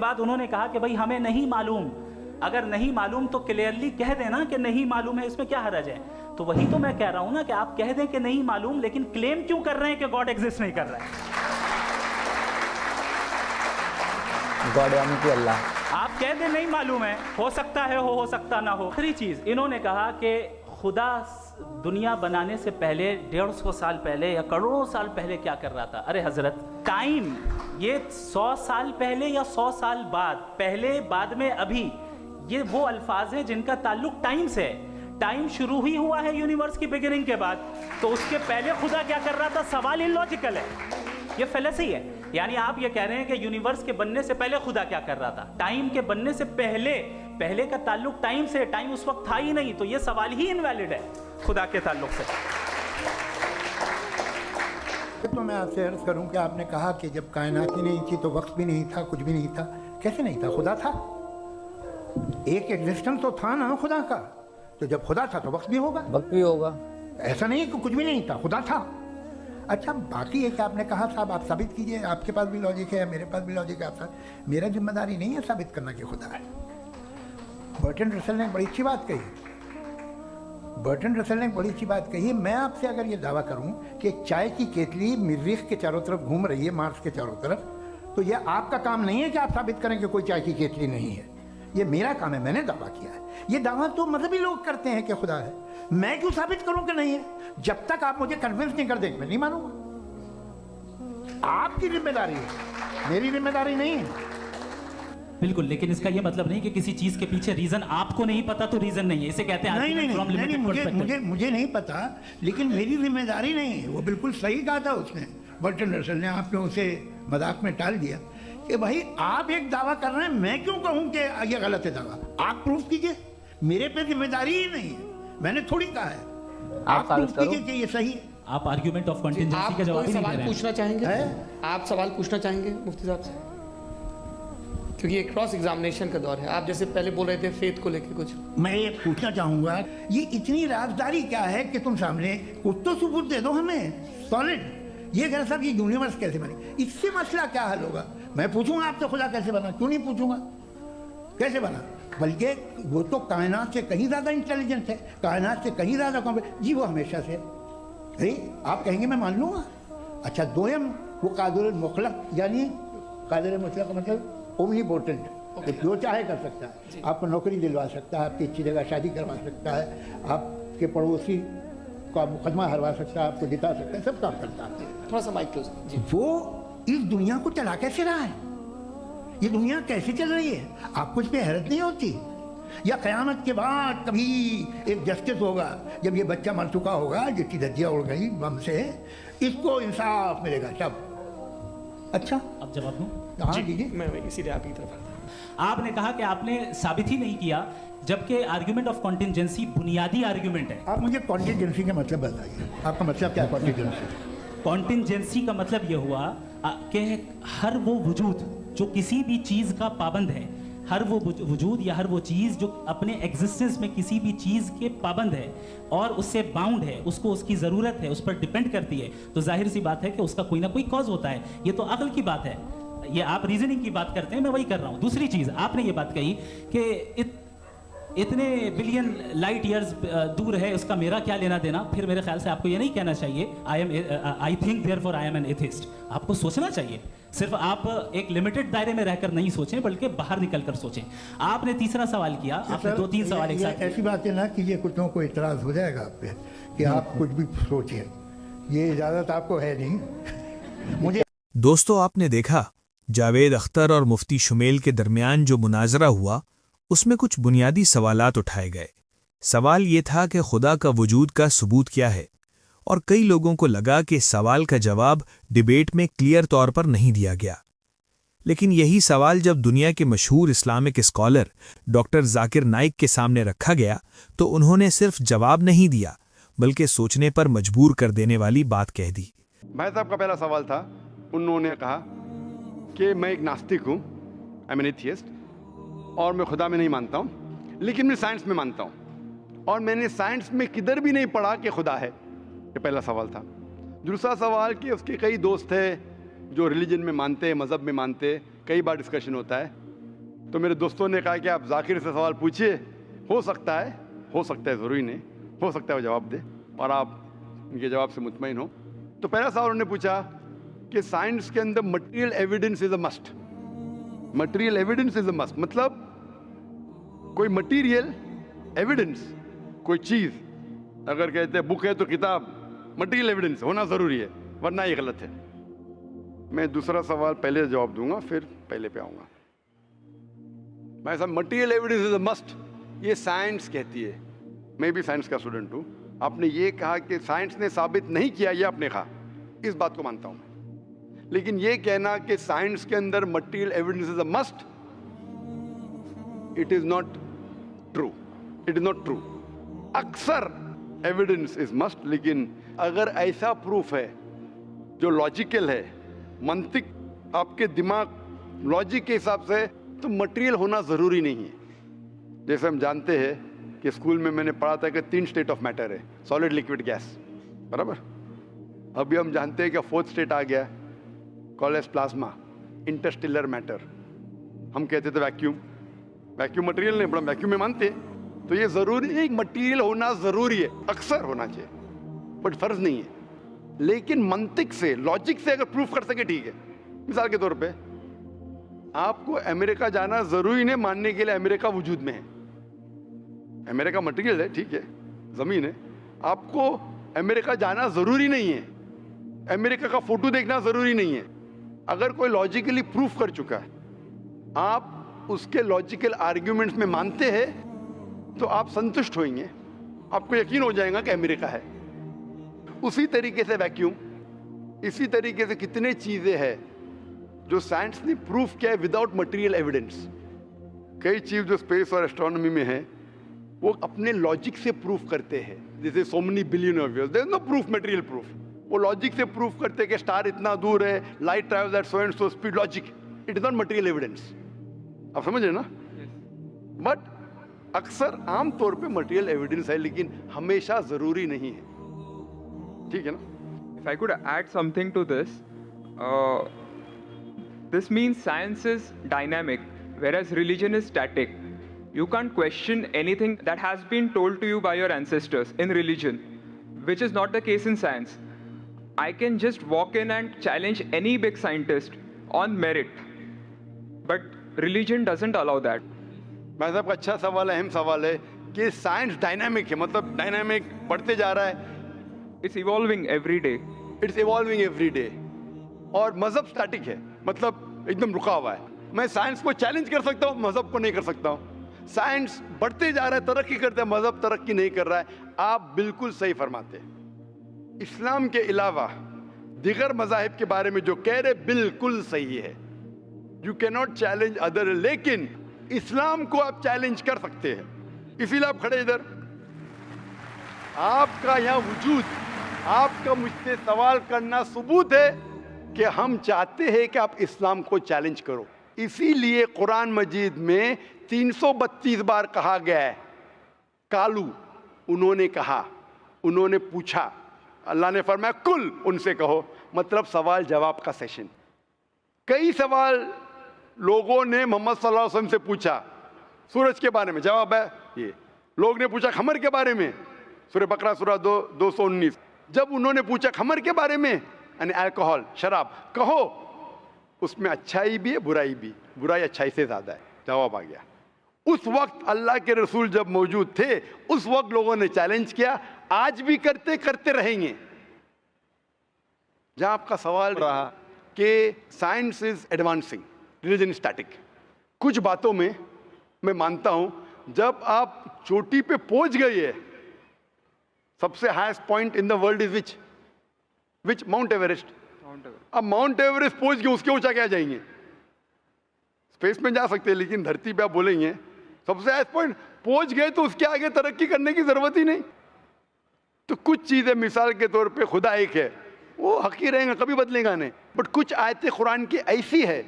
बाद उन्होंने कहा कि भाई हमें नहीं मालूम, अगर नहीं मालूम तो क्लियरली कह देना कि नहीं मालूम है, इसमें क्या हर्ज है। तो वही तो मैं कह रहा हूं ना कि आप कह दें कि नहीं मालूम, लेकिन क्लेम क्यों कर रहे हैं कि गॉड एग्जिस्ट नहीं कर रहा है। गॉड यानी कि अल्लाह। आप कह दें नहीं मालूम है, हो सकता है हो सकता ना हो। आखिरी चीज इन्होंने कहा कि खुदा दुनिया बनाने से पहले 150 साल पहले या करोड़ों साल पहले क्या कर रहा था। अरे हजरत, टाइम ये 100 साल पहले या 100 साल बाद, पहले बाद में अभी, ये वो अल्फाज हैं जिनका ताल्लुक टाइम से है। टाइम शुरू ही हुआ है यूनिवर्स की बिगिनिंग के बाद, तो उसके पहले खुदा क्या कर रहा था। सवाल इलॉजिकल है, ये फेलेसी है। यानी आप ये कह रहे हैं कि यूनिवर्स के बनने से पहले खुदा क्या कर रहा था। टाइम के बनने से पहले, पहले का ताल्लुक टाइम से, टाइम उस वक्त था ही नहीं, तो ये सवाल ही इनवैलिड है खुदा के ताल्लुक से। तो मैं आपसे अर्ज करूं कि आपने कहा कि जब कायनात ही नहीं थी तो वक्त भी नहीं था, कुछ भी नहीं था। कैसे नहीं था? खुदा था, एक एग्जिस्टेंस तो था ना खुदा का। तो जब खुदा था तो वक्त भी होगा, वक्त भी होगा। ऐसा नहीं कि कुछ भी नहीं था, खुदा था। अच्छा, बाकी एक आपने कहा साहब आप साबित कीजिए, आपके पास भी लॉजिक है, मेरे पास भी लॉजिक है। आप मेरा जिम्मेदारी नहीं है साबित करना कि खुदा है। बर्ट्रैंड रसल ने बड़ी अच्छी बात कही, बर्ट्रैंड रसल ने बड़ी अच्छी बात कही। मैं आपसे अगर ये दावा करूं कि चाय की केतली मरीख के चारों तरफ घूम रही है, मार्स के चारों तरफ, तो यह आपका काम नहीं है कि आप साबित करें कि कोई चाय की केतली नहीं है। ये मेरा काम है, मैंने दावा किया है। ये दावा तो मजहबी लोग करते हैं कि खुदा है, मैं क्यों साबित करूं कि नहीं है। जब तक आप मुझे कन्विंस नहीं कर दें मैं नहीं मानूंगा। आपकी जिम्मेदारी है, मेरी जिम्मेदारी नहीं है। बिल्कुल, लेकिन इसका यह मतलब नहीं कि किसी चीज के पीछे रीजन आपको नहीं पता तो रीजन नहीं है, इसे कहते हैं नहीं, मुझे नहीं पता, लेकिन मेरी जिम्मेदारी नहीं है। वो बिल्कुल सही कहा था उसने, बर्ट्रैंड रसल ने। आपने उसे मजाक में टाल दिया कि भाई आप एक दावा कर रहे हैं, मैं क्यों कहूं कि ये गलत है दावा। आप प्रूफ कीजिए, मेरे पे जिम्मेदारी ही नहीं है, मैंने थोड़ी कहा है। आप प्रूफ कीजिए कि ये सही है। आप आर्ग्यूमेंट ऑफ कंटिजेंसी का जवाब ही नहीं दे रहे हैं। पूछना चाहेंगे? आप सवाल पूछना चाहेंगे मुफ्ती साहब से, क्योंकि ये क्रॉस एग्जामिनेशन का दौर है। आप जैसे पहले बोल रहे थे फेथ को लेके कुछ, मैं ये पूछना चाहूंगा, ये इतनी राजदारी क्या है कि तुम सामने कुछ तो सबूत दे दो हमें सॉलिड। ये कह साहब ये यूनिवर्स कैसे बनी, इससे मसला क्या हल होगा। मैं पूछूंगा आपसे खुदा कैसे बना, क्यों नहीं पूछूंगा कैसे बना। बल्कि वो तो कायनात से कहीं ज़्यादा इंटेलिजेंट है, कायनात से कहीं ज़्यादा कॉम्प्लेक्स। जी वो हमेशा से अरे आप कहेंगे मैं मान लूँगा। अच्छा, दोयम वो कादिर मुखलक, यानी कादिर मुखलक का मतलब ओमनीपोटेंट, जो चाहे कर सकता है। आपको नौकरी दिलवा सकता है, आपकी अच्छी जगह शादी करवा सकता है, आपके पड़ोसी का मुकदमा हरवा सकता है, आपको जिता सकता है, सब काम करता है। थोड़ा सा माइक क्लोज जी। वो इस दुनिया को चला कैसे रहा है, ये दुनिया कैसे चल रही है, आपको इस पर हैरत नहीं होती। या क़यामत के बाद कभी एक जस्टिस होगा, जब ये बच्चा मर चुका होगा जिसकी धज्जियाँ उड़ गई बम से, इसको इंसाफ मिलेगा तब। अच्छा, अब जवाब दूं? हाँ दीजिए। मैं इसीलिए आपकी तरफ आपने कहा कि आपने साबित ही नहीं किया, जबकि आर्ग्यूमेंट ऑफ कॉन्टिजेंसी बुनियादी आर्ग्यूमेंट है। आप मुझे कॉन्टिजेंसी का मतलब बताइए, आपका मतलब क्या है कॉन्टिजेंसी? कॉन्टिजेंसी का मतलब यह हुआ कि हर वो वजूद जो किसी भी चीज़ का पाबंद है, हर वो वजूद या हर वो चीज़ जो अपने एग्जिस्टेंस में किसी भी चीज़ के पाबंद है और उससे बाउंड है, उसको उसकी ज़रूरत है, उस पर डिपेंड करती है, तो जाहिर सी बात है कि उसका कोई ना कोई कॉज होता है। ये तो अक्ल की बात है, ये आप रीजनिंग की बात करते हैं, मैं वही कर रहा हूँ। दूसरी चीज़ आपने ये बात कही कि इतने बिलियन लाइट ईयर्स दूर है, उसका मेरा क्या लेना देना। फिर मेरे ख्याल से आपको ये नहीं कहना चाहिए I think therefore I am an atheist. आपको सोचना चाहिए, सिर्फ आप एक लिमिटेड दायरे में रहकर नहीं सोचें, बल्कि बाहर निकलकर सोचें। आपने तीसरा सवाल किया, आपने 2-3 सवाल एक साथ। ऐसी बात है ना कि ये कुछ लोगों को इतराज हो जाएगा आप पे कि आप कुछ भी सोचिए, ये इजाज़त आपको है नहीं। मुझे दोस्तों, आपने देखा जावेद अख्तर और मुफ्ती शुमेल के दरमियान जो मुनाजरा हुआ, उसमें कुछ बुनियादी सवालात उठाए गए। सवाल ये था कि खुदा का वजूद का सबूत क्या है, और कई लोगों को लगा कि इस सवाल का जवाब डिबेट में क्लियर तौर पर नहीं दिया गया। लेकिन यही सवाल जब दुनिया के मशहूर Islamic scholar doctor Zakir Naik के सामने रखा गया, तो उन्होंने सिर्फ जवाब नहीं दिया, बल्कि सोचने पर मजबूर कर देने वाली बात कह दी। भाई साहब का पहला सवाल था, उन्होंने कहा कि मैं एक नास्तिक हूँ, आई एम एन एथियस्ट, और मैं खुदा में नहीं मानता हूँ, लेकिन मैं साइंस में मानता हूँ, और मैंने साइंस में किधर भी नहीं पढ़ा कि खुदा है। ये पहला सवाल था। दूसरा सवाल कि उसके कई दोस्त थे जो रिलीजन में मानते हैं, मज़हब में मानते हैं, कई बार डिस्कशन होता है तो मेरे दोस्तों ने कहा कि आप जाकिर से सवाल पूछिए, हो सकता है ज़रूरी नहीं, हो सकता है वो जवाब दे और आप उनके जवाब से मुतमईन हो। तो पहला सवाल उन्होंने पूछा कि साइंस के अंदर material evidence is a must. Material evidence is a must मतलब कोई मटेरियल एविडेंस, कोई चीज़ अगर कहते हैं बुक है तो किताब, मटेरियल एविडेंस होना ज़रूरी है, वरना ये गलत है। मैं दूसरा सवाल पहले जवाब दूंगा, फिर पहले पे आऊँगा। मैं सब material evidence is a must, ये साइंस कहती है। मैं भी साइंस का स्टूडेंट हूँ। आपने ये कहा कि साइंस ने साबित नहीं किया, ये आपने कहा, इस बात को मानता हूँ मैं। लेकिन ये कहना कि साइंस के अंदर material evidence is a must, it is not true, it is not true. अक्सर एविडेंस इज मस्ट, लेकिन अगर ऐसा प्रूफ है जो लॉजिकल है, मंतिक आपके दिमाग लॉजिक के हिसाब से, तो मटेरियल होना ज़रूरी नहीं है। जैसे हम जानते हैं कि स्कूल में मैंने पढ़ा था कि 3 स्टेट ऑफ मैटर है, सॉलिड, लिक्विड, गैस, बराबर। अभी हम जानते हैं कि 4th स्टेट आ गया, कॉलेज प्लाज्मा, इंटरस्टेलर मैटर। हम कहते थे वैक्यूम, वैक्यूम मटेरियल नहीं, बड़ा वैक्यूम में मानते हैं। तो ये ज़रूरी नहीं, मटेरियल होना ज़रूरी है, अक्सर होना चाहिए, बट फ़र्ज नहीं है। लेकिन मंतिक से, लॉजिक से अगर प्रूफ कर सके ठीक है। मिसाल के तौर पे आपको अमेरिका जाना ज़रूरी नहीं मानने के लिए अमेरिका वजूद में है। अमेरिका मटेरियल है, ठीक है, ज़मीन है। आपको अमेरिका जाना ज़रूरी नहीं है, अमेरिका का फ़ोटो देखना ज़रूरी नहीं है। अगर कोई लॉजिकली प्रूफ कर चुका है, आप उसके लॉजिकल आर्ग्यूमेंट्स में मानते हैं, तो आप संतुष्ट होंगे, आपको यकीन हो जाएगा कि अमेरिका है। उसी तरीके से वैक्यूम, इसी तरीके से कितने चीज़ें हैं जो साइंस ने प्रूफ किया है विदाउट मटेरियल एविडेंस। कई चीज़ जो स्पेस और एस्ट्रोनॉमी में है वो अपने लॉजिक से प्रूफ करते हैं, जैसे so many billion of years, there is no proof, material proof. वो लॉजिक से प्रूफ करते हैं कि स्टार इतना दूर है, light travels at so and so speed, logic, it is not material evidence. आप समझ रहे ना? बट अक्सर आमतौर पे मटेरियल एविडेंस है, लेकिन हमेशा ज़रूरी नहीं है, ठीक है ना? If I could add something to this, this means science is dynamic, whereas religion is static. You can't question anything that has been told to you by your ancestors in religion, which is not the case in science. I can just walk in and challenge any big scientist on merit, but religion doesn't allow that. भाई साहब का अच्छा सवाल है, अहम सवाल है कि साइंस डायनामिक है, मतलब डायनामिक बढ़ते जा रहा है, It's evolving every day. It's evolving every day. और मजहब स्टैटिक है, मतलब एकदम रुका हुआ है। मैं साइंस को चैलेंज कर सकता हूँ, मजहब को नहीं कर सकता हूँ। साइंस बढ़ते जा रहा है, तरक्की करते हैं, मजहब तरक्की नहीं कर रहा है। आप बिल्कुल सही फरमाते हैं। इस्लाम के अलावा दिगर मज़ाहिब के बारे में जो कह रहे बिल्कुल सही है। You can not challenge other, लेकिन इस्लाम को आप चैलेंज कर सकते हैं। इसीलिए आप खड़े इधर, आपका यहाँ वजूद, आपका मुझसे सवाल करना सबूत है कि हम चाहते हैं कि आप इस्लाम को चैलेंज करो। इसीलिए कुरान मजीद में 332 बार कहा गया है कालू, उन्होंने कहा, उन्होंने पूछा। अल्लाह ने फरमाया कुल, उनसे कहो, मतलब सवाल जवाब का सेशन। कई सवाल लोगों ने मोहम्मद सल्लल्लाहु अलैहि वसल्लम से पूछा, सूरज के बारे में जवाब है ये। लोग ने पूछा खमर के बारे में, सूरह बकरा सूरह 219। जब उन्होंने पूछा खमर के बारे में, यानी अल्कोहल, शराब, कहो उसमें अच्छाई भी है बुराई भी, बुराई अच्छाई से ज़्यादा है, जवाब आ गया। उस वक्त अल्लाह के रसूल जब मौजूद थे, उस वक्त लोगों ने चैलेंज किया, आज भी करते रहेंगे। जहां आपका सवाल रहा कि science is advancing, religion is static, कुछ बातों में मैं मानता हूं, जब आप चोटी पे पहुंच गए है, सबसे highest point in the world is which mount Everest. अब माउंट एवरेस्ट पहुंच गए, उसके ऊंचा क्या जाएंगे? स्पेस में जा सकते हैं, लेकिन धरती पे आप बोलेंगे सबसे हाईएस्ट पॉइंट पहुंच गए, तो उसके आगे तरक्की करने की जरूरत ही नहीं। तो कुछ चीजें, मिसाल के तौर पे खुदा एक है, वो हक ही रहेगा, कभी बदलेगा नहीं। बट कुछ आयतें कुरान की ऐसी है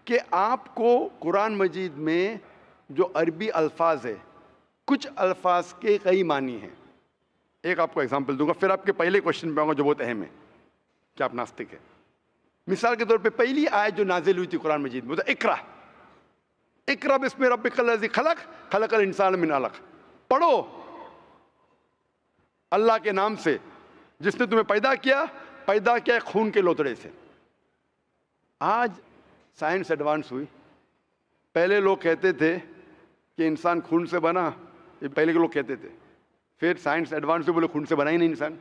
कि आपको कुरान मजीद में जो अरबी अल्फाज है, कुछ अल्फाज के कई मानी हैं। एक आपको एग्जांपल दूंगा, फिर आपके पहले क्वेश्चन पे आऊंगा जो बहुत अहम है कि आप नास्तिक है। मिसाल के तौर पे पहली आयत जो नाजिल हुई थी कुरान मजीद में, इकरा, इक़रा बिस्मि रब्बिकल्लज़ी खलक़ खलक़ल इंसान मिन अलक़। पढ़ो अल्लाह के नाम से जिसने तुम्हें पैदा किया खून के लोतड़े से। आज साइंस एडवांस हुई। पहले लोग कहते थे कि इंसान खून से बना, ये पहले के लोग कहते थे। फिर साइंस एडवांस हुई, बोले खून से बना ही नहीं इंसान।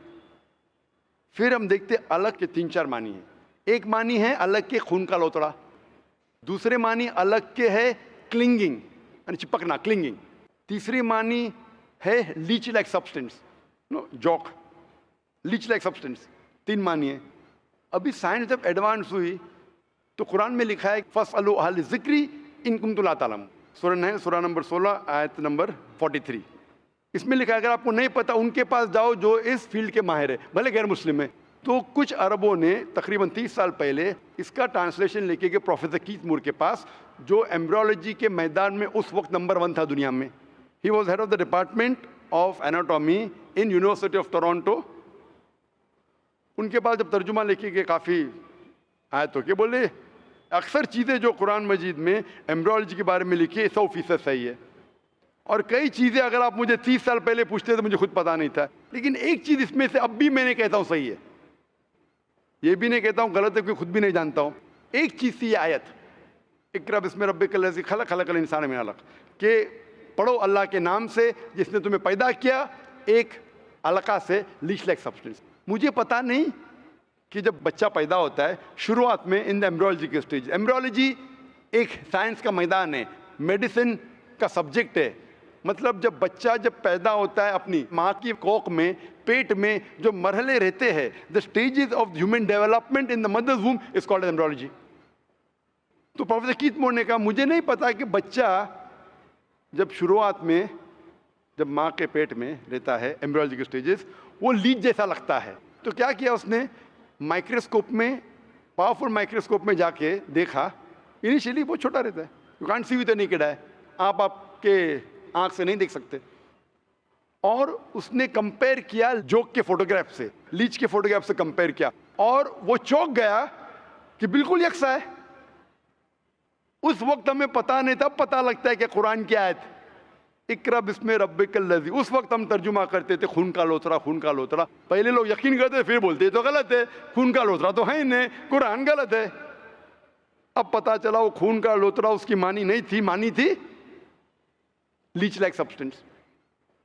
फिर हम देखते अलग के 3-4 मानी है। एक मानी है अलग के खून का लोतड़ा, दूसरे मानी अलग के है क्लिंगिंग यानी चिपकना, क्लिंगिंग। तीसरी मानी है leech like substance, no joke, leech like substance. 3 मानी है। अभी साइंस जब एडवांस हुई तो कुरान में लिखा है फस्अलू अहल ज़िक्री इन कुंतुम ला तालमून, सूरह नंबर 16 आयत नंबर 43। इसमें लिखा है अगर आपको नहीं पता उनके पास जाओ जो इस फील्ड के माहिर है, भले गैर मुस्लिम है। तो कुछ अरबों ने तकरीबन 30 साल पहले इसका ट्रांसलेशन लेके गए प्रोफेसर कीथ मूर के पास, जो एम्ब्रियोलॉजी के मैदान में उस वक्त नंबर 1 था दुनिया में। He was head of the department of anatomy in university of Toronto. उनके पास जब तर्जुमा लेके गए काफ़ी आयतों के, बोले अक्सर चीज़ें जो कुरान मजीद में एम्ब्रियोलॉजी के बारे में लिखी है 100% सही है, और कई चीज़ें अगर आप मुझे 30 साल पहले पूछते तो मुझे खुद पता नहीं था, लेकिन एक चीज़ इसमें से अब भी मैंने कहता हूँ सही है, ये भी नहीं कहता हूँ गलत है क्योंकि खुद भी नहीं जानता हूँ। एक चीज़ थी ये आयत इक़रा बिस्मि रब्बिकल्लज़ी खलक़ खलक़ल इंसान मिन अलक़, के पढ़ो अल्लाह के नाम से जिसने तुम्हें पैदा किया एक अलका से, लीच लाइक सब्सटेंस। मुझे पता नहीं कि जब बच्चा पैदा होता है शुरुआत में इन द एम्ब्रियोलॉजी के स्टेज, एम्ब्रियोलॉजी एक साइंस का मैदान है, मेडिसिन का सब्जेक्ट है। मतलब जब बच्चा जब पैदा होता है अपनी माँ की कोख में, पेट में जो मरहले रहते हैं, the stages of human development in the mother's womb is called embryology. तो प्रोफेसर कीथ मूर ने कहा मुझे नहीं पता कि बच्चा जब शुरुआत में जब माँ के पेट में रहता है एम्ब्रियोलॉजी के स्टेजेस, वो लीच जैसा लगता है। तो क्या किया उसने, माइक्रोस्कोप में, पावरफुल माइक्रोस्कोप में जाके देखा। इनिशियली वो छोटा रहता है, you can't see with the naked eye, आप आपके आंख से नहीं देख सकते। और उसने कंपेयर किया जोक के फोटोग्राफ से, लीच के फोटोग्राफ से कंपेयर किया, और वो चौंक गया कि बिल्कुल यकसा है। उस वक्त हमें पता नहीं था, पता लगता है कि कुरान की आयत इक़रा बिस्मि रब्बिकल्लज़ी, उस वक्त हम तर्जुमा करते थे खून का लोतरा, खून का लोतरा। पहले लोग यकीन करते फिर बोलते तो गलत है, खून का लोतरा तो है ही नहीं, कुरान गलत है। अब पता चला वो खून का लोतरा उसकी मानी नहीं थी, मानी थी लीच लाइक सब्सटेंस।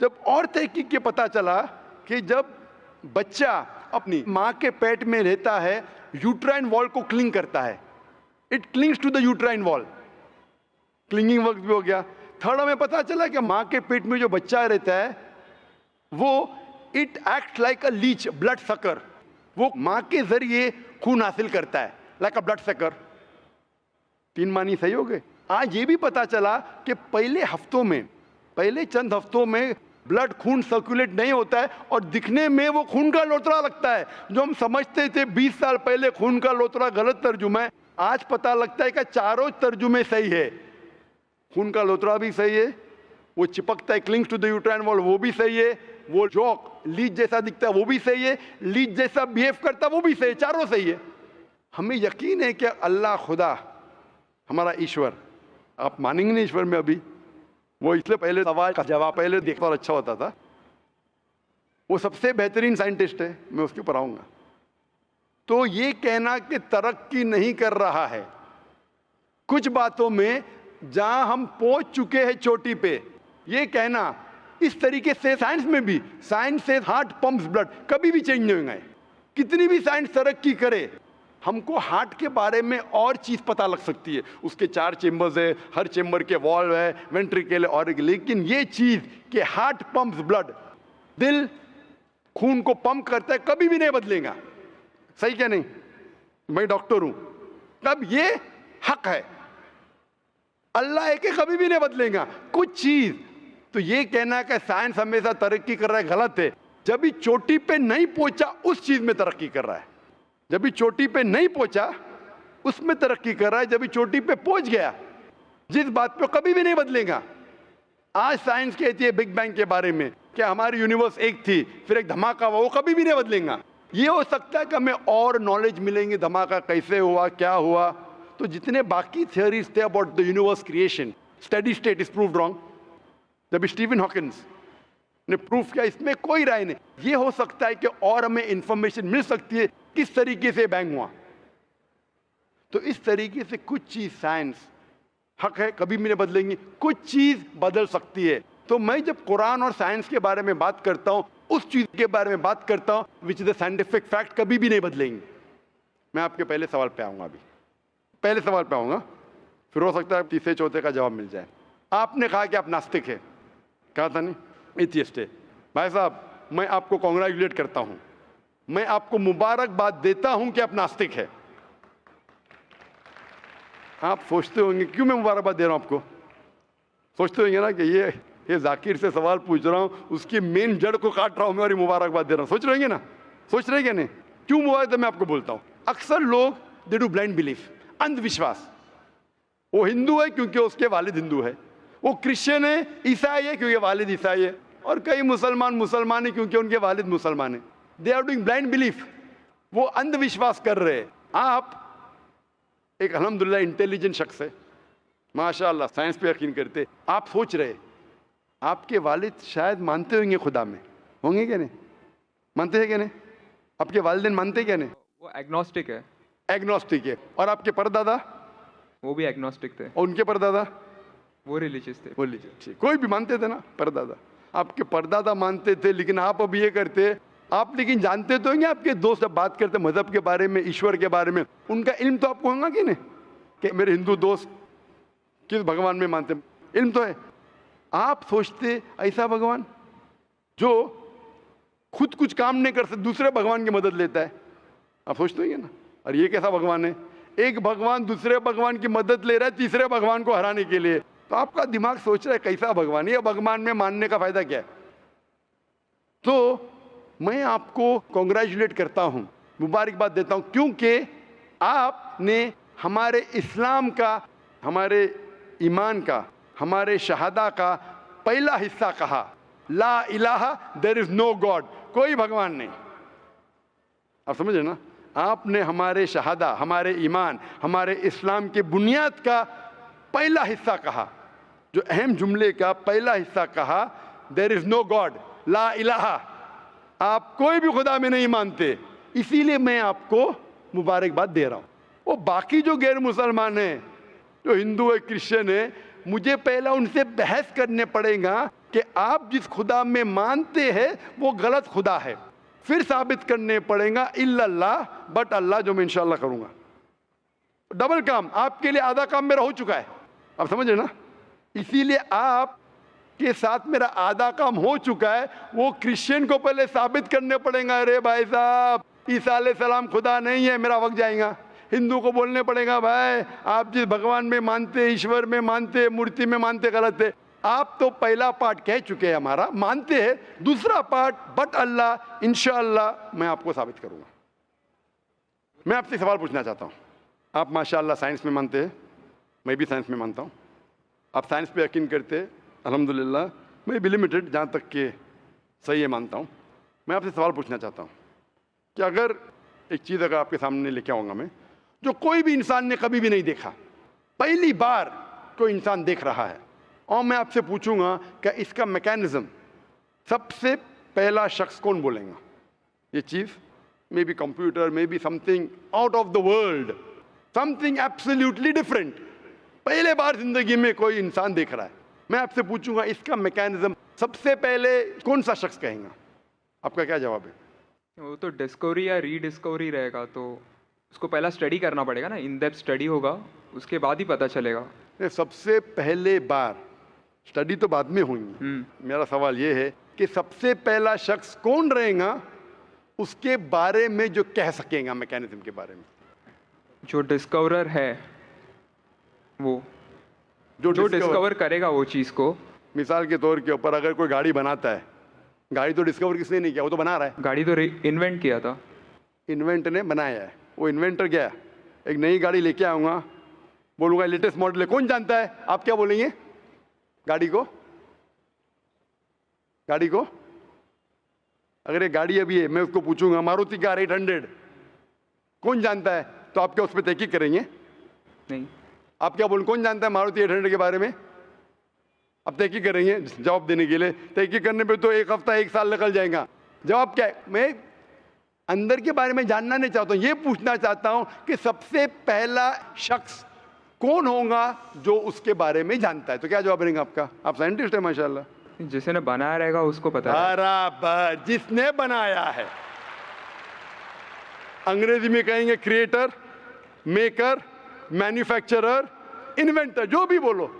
जब और तहकीक के पता चला कि जब बच्चा अपनी माँ के पेट में रहता है यूट्राइन वॉल को क्लिंग करता है, it clings to the uterine wall, clinging work भी हो गया। थर्ड हमें पता चला कि माँ के पेट में जो बच्चा रहता है वो it act like a leech, blood sucker, वो माँ के जरिए खून हासिल करता है, लाइक अ ब्लड सकर। 3 मानी सही हो गए। आज ये भी पता चला कि पहले चंद हफ्तों में ब्लड खून सर्कुलेट नहीं होता है और दिखने में वो खून का लोतरा लगता है। जो हम समझते थे 20 साल पहले खून का लोतरा गलत तर्जुमा है, आज पता लगता है कि चारों तर्जुमे सही है। खून का लोतरा भी सही है, वो चिपकता है clings to the uterine wall वो भी सही है, वो जॉक लीच जैसा दिखता है वो भी सही है, लीच जैसा बिहेव करता है वो भी सही है, चारों सही है। हमें यकीन है कि अल्लाह खुदा हमारा ईश्वर, आप मानेंगे नहीं ईश्वर में अभी, वो इसलिए पहले सवाल का जवाब पहले देखता और अच्छा होता था। वो सबसे बेहतरीन साइंटिस्ट है, मैं उसके ऊपर आऊँगा। तो ये कहना कि तरक्की नहीं कर रहा है, कुछ बातों में जहां हम पहुंच चुके हैं चोटी पे, ये कहना इस तरीके से साइंस में भी, साइंस से हार्ट पंप्स ब्लड, कभी भी चेंज नहीं होंगे। कितनी भी साइंस तरक्की करे, हमको हार्ट के बारे में और चीज़ पता लग सकती है, उसके 4 चेम्बर्स है, हर चेम्बर के वॉल्व है, वेंट्रिकल है, और लेकिन ये चीज़ कि हार्ट पंप्स ब्लड, दिल खून को पंप करता है, कभी भी नहीं बदलेगा। सही क्या नहीं? मैं डॉक्टर हूं, तब ये हक है, अल्लाह है कि कभी भी नहीं बदलेगा कुछ चीज। तो ये कहना कि साइंस हमेशा तरक्की कर रहा है गलत है। जब भी चोटी पे नहीं पहुंचा उस चीज में तरक्की कर रहा है, जब भी चोटी पे नहीं पहुंचा उसमें तरक्की कर रहा है, जब भी चोटी पे पहुंच गया जिस बात पे कभी भी नहीं बदलेगा। आज साइंस कहती है बिग बैंग के बारे में कि हमारी यूनिवर्स एक थी फिर एक धमाका हुआ, वो कभी भी नहीं बदलेगा। ये हो सकता है कि हमें और नॉलेज मिलेंगे, धमाका कैसे हुआ, क्या हुआ। तो जितने बाकी थियोरीज थे about the universe creation, steady state is proved wrong. जब स्टीफन हॉकिंस ने प्रूफ किया इसमें कोई राय नहीं, ये हो सकता है कि और हमें इंफॉर्मेशन मिल सकती है किस तरीके से बैंग हुआ। तो इस तरीके से कुछ चीज साइंस हक है, कभी भी नहीं बदलेंगी, कुछ चीज बदल सकती है। तो मैं जब कुरान और साइंस के बारे में बात करता हूं, उस चीज के बारे में बात करता हूं which is the scientific fact, कभी भी नहीं बदलेंगी। मैं आपके पहले सवाल पे आऊंगा, अभी पहले सवाल पे आऊंगा, फिर हो सकता है तीसरे चौथे का जवाब मिल जाए। आपने कहा कि आप नास्तिक है, कहा था नहीं, एथियस्ट है। भाई साहब, मैं आपको कॉन्ग्रेचुलेट करता हूं, मैं आपको मुबारकबाद देता हूं कि आप नास्तिक है। आप सोचते होंगे क्यों मैं मुबारकबाद दे रहा हूं आपको, सोचते होंगे ना कि ये जाकिर से सवाल पूछ रहा हूं, उसकी मेन जड़ को काट रहा हूं मैं और मुबारकबाद दे रहा हूं। सोच रहे हैं ना, सोच रहे हैं नहीं? क्यों मुबारक मैं आपको बोलता हूं। अक्सर लोग दे डू ब्लाइंड बिलीफ, अंधविश्वास। वो हिंदू है क्योंकि उसके वालिद हिंदू है, वो क्रिश्चियन है, ईसाई है क्योंकि वालिद ईसाई है, और कई मुसलमान है क्योंकि उनके वालिद मुसलमान है। They are doing blind belief, वो अंधविश्वास कर रहे हैं। आप एक अल्हम्दुलिल्लाह इंटेलिजेंट शख्स है, माशाअल्लाह, साइंस पे यकीन करते। आप सोच रहे आपके वालिद शायद मानते होंगे खुदा में, होंगे क्या नहीं, मानते हैं क्या नहीं? आपके वालिदैन मानते क्या नहीं? वो एग्नोस्टिक है। एग्नोस्टिक है। और आपके परदादा? वो भी एग्नोस्टिक थे। और उनके परदादा? वो रिलीजियस थे। वो रिलीजियस, कोई भी मानते थे ना परदादा। आपके परदादा मानते थे, लेकिन आप अब ये करते, आप लेकिन जानते तो होंगे, आपके दोस्त जब बात करते मजहब के बारे में, ईश्वर के बारे में, उनका इल्म तो आपको होगा कि नहीं, कि मेरे हिंदू दोस्त किस भगवान में मानते, इल्म तो है। आप सोचते ऐसा भगवान जो खुद कुछ काम नहीं कर सकते, दूसरे भगवान की मदद लेता है, आप सोचते होंगे ना। और ये कैसा भगवान है, एक भगवान दूसरे भगवान की मदद ले रहा है तीसरे भगवान को हराने के लिए। तो आपका दिमाग सोच रहा है कैसा भगवान, ये भगवान में मानने का फायदा क्या है। तो मैं आपको कॉन्ग्रेचुलेट करता हूं, मुबारकबाद देता हूं, क्योंकि आपने हमारे इस्लाम का, हमारे ईमान का, हमारे शहादा का पहला हिस्सा कहा, ला इलाहा, देयर इज नो गॉड, कोई भगवान नहीं। आप समझे ना, आपने हमारे शहादा, हमारे ईमान, हमारे इस्लाम के बुनियाद का पहला हिस्सा कहा, जो अहम जुमले का पहला हिस्सा कहा, देयर इज नो गॉड, ला इलाहा, आप कोई भी खुदा में नहीं मानते, इसीलिए मैं आपको मुबारकबाद दे रहा हूं। वो बाकी जो गैर मुसलमान हैं, जो हिंदू है, क्रिश्चियन है, मुझे पहला उनसे बहस करने पड़ेगा कि आप जिस खुदा में मानते हैं वो गलत खुदा है, फिर साबित करने पड़ेगा इल्लल्लाह, बट अल्लाह, जो मैं इंशाअल्लाह करूंगा। डबल काम, आपके लिए आधा काम मेरा हो चुका है, आप समझे ना। इसीलिए आप के साथ मेरा आधा काम हो चुका है, वो क्रिश्चियन को पहले साबित करने पड़ेगा, अरे भाई साहब ईसा अलैहिस्सलाम खुदा नहीं है, मेरा वक्त जाएगा। हिंदू को बोलने पड़ेगा, भाई आप जिस भगवान में मानते, ईश्वर में मानते, मूर्ति में मानते, गलत है। आप तो पहला पार्ट कह चुके हैं हमारा, मानते हैं, दूसरा पार्ट बट अल्लाह, इंशाअल्लाह मैं आपको साबित करूंगा। मैं आपसे सवाल पूछना चाहता हूं, आप माशाअल्लाह साइंस में मानते हैं, मैं भी साइंस में मानता हूं, आप साइंस पे यकीन करते हैं, अल्हम्दुलिल्लाह, मैं भी लिमिटेड जहाँ तक के सही है मानता हूँ। मैं आपसे सवाल पूछना चाहता हूँ कि अगर एक चीज़ अगर आपके सामने लेके आऊँगा मैं, जो कोई भी इंसान ने कभी भी नहीं देखा, पहली बार कोई इंसान देख रहा है, और मैं आपसे पूछूंगा कि इसका मैकेनिज्म, सबसे पहला शख्स कौन बोलेगा ये चीज़, may be computer, may be something out of the world, something absolutely different, पहले बार जिंदगी में कोई इंसान देख रहा है। मैं आपसे पूछूंगा इसका मैकेनिज्म सबसे पहले कौन सा शख्स कहेगा, आपका क्या जवाब है? वो तो डिस्कवरी या रीडिस्कवरी रहेगा, तो उसको पहला स्टडी करना पड़ेगा ना, इन डेप्थ स्टडी होगा, उसके बाद ही पता चलेगा। सबसे पहले बार, स्टडी तो बाद में होंगी। मेरा सवाल ये है कि सबसे पहला शख्स कौन रहेगा उसके बारे में जो कह सकेगा मैकेनिज्म के बारे में? जो डिस्कवरर है, वो जो डिस्कवर करेगा वो चीज़ को। मिसाल के तौर के ऊपर अगर कोई गाड़ी बनाता है, गाड़ी तो डिस्कवर किसने नहीं किया, वो तो बना रहा है। गाड़ी तो इन्वेंट किया था, इन्वेंटर ने बनाया है। वो इन्वेंटर गया, एक नई गाड़ी लेके आऊँगा, बोलूँगा लेटेस्ट मॉडल है, कौन जानता है, आप क्या बोलेंगे? गाड़ी को, गाड़ी को अगर ये गाड़ी अभी है, मैं उसको पूछूंगा मारुति कार 800 कौन जानता है, तो आप क्या उस पर तहकीक करेंगे? नहीं। आप क्या बोल, कौन जानता है मारुति 800 के बारे में? अब तहकीक करेंगे जवाब देने के लिए, तहकीक करने पे तो 1 हफ्ता 1 साल निकल जाएगा। जवाब क्या है? मैं अंदर के बारे में जानना नहीं चाहता हूँ, ये पूछना चाहता हूँ कि सबसे पहला शख्स कौन होगा जो उसके बारे में जानता है। तो क्या जवाब रहेगा आपका? आप साइंटिस्ट है माशाल्लाह। जिसने बनाया रहेगा उसको पता है। बराबर, जिसने बनाया है। अंग्रेजी में कहेंगे क्रिएटर, मेकर, मैन्युफैक्चरर, इन्वेंटर, जो भी बोलो,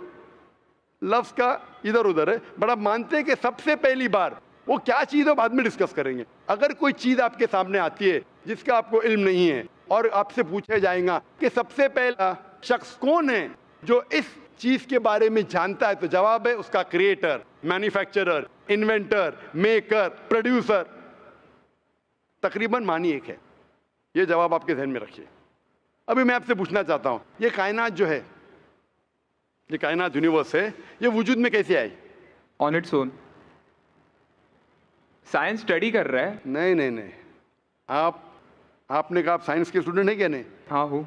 लफ्ज का इधर उधर है। बड़ा मानते हैं कि सबसे पहली बार वो क्या चीज है बाद में डिस्कस करेंगे। अगर कोई चीज आपके सामने आती है जिसका आपको इल्म नहीं है और आपसे पूछा जाएगा कि सबसे पहला शख्स कौन है जो इस चीज के बारे में जानता है, तो जवाब है उसका creator, manufacturer, inventor, maker, producer. तकरीबन मानी एक है। ये जवाब आपके ध्यान में रखिए। अभी मैं आपसे पूछना चाहता हूं, ये कायनात जो है, ये कायनात यूनिवर्स है, ये वजूद में कैसे आई? On its own. Science study कर रहा है। नहीं, आपने कहा आप साइंस के स्टूडेंट हैं क्या? नहीं। हाँ हूँ।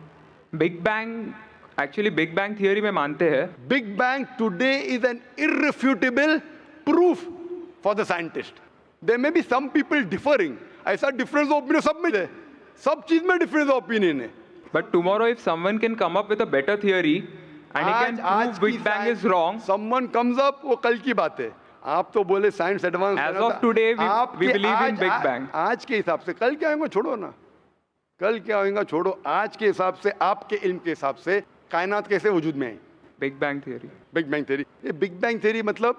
Big bang, actually big bang theory में मानते हैं। Big bang today is an irrefutable proof for the scientist. There may be some people differing, ऐसा डिफरेंस ऑफ ओपिनियन सब में है, सब चीज में डिफरेंस ऑफ ओपिनियन है। But tomorrow if someone can come up with a better theory and he can prove big bang is wrong, someone comes up, वो कल की बात है। आप तो बोले science advance, as of today we believe in big bang. आज के हिसाब से, कल क्या होगा छोड़ो ना, कल क्या होगा छोड़ो, आज के हिसाब से, आपके इल्म के हिसाब से कायनात कैसे वजूद में आई? Big bang theory. Big bang theory. ये बिग बैंग थियरी मतलब